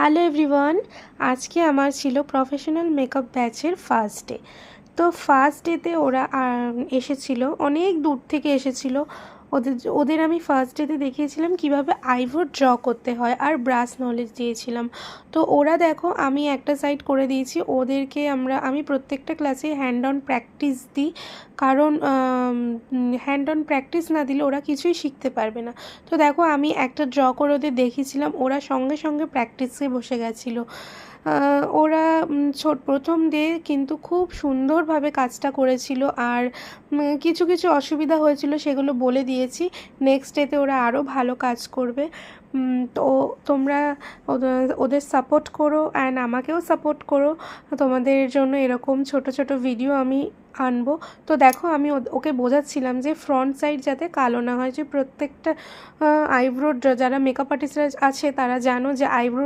Hello everyone, আজকে আমার ছিল প্রফেশনাল মেকআপ ব্যাচের ফার্স্ট ডে। তো ফার্স্ট ডেতে ওরা এসেছিল, অনেক দূর থেকে এসেছিল। ওদের আমি ফার্স্ট ডেতে দেখিয়েছিলাম কিভাবে আইব্রো ড্র করতে হয়, আর ব্রাশ নলেজ দিয়েছিলাম। তো ওরা দেখো, আমি একটা সাইড করে দিয়েছি, ওদেরকে আমি প্রত্যেকটা ক্লাসে হ্যান্ড অন প্র্যাকটিস দিই, কারণ হ্যান্ড অন প্র্যাকটিস না দিলে ওরা কিছুই শিখতে পারবে না। তো দেখো, আমি একটা ড্র করে ওদের দেখিয়েছিলাম, ওরা সঙ্গে সঙ্গে প্র্যাকটিসে বসে গেছিলো। ওরা প্রথম ডে কিন্তু খুব সুন্দরভাবে কাজটা করেছিল, আর কিছু কিছু অসুবিধা হয়েছিল সেগুলো বলে দিয়েছি। নেক্সট ডেতে ওরা আরও ভালো কাজ করবে। তো তোমরা ওদের সাপোর্ট করো, অ্যান্ড আমাকেও সাপোর্ট করো। তোমাদের জন্য এরকম ছোট ছোট ভিডিও আমি আনবো। তো দেখো, আমি ওকে বোঝাচ্ছিলাম যে ফ্রন্ট সাইড যাতে কালো না হয়, যে প্রত্যেকটা আইব্রো, যারা মেকআপ আর্টিস্টরা আছে তারা জানো যে আইব্রো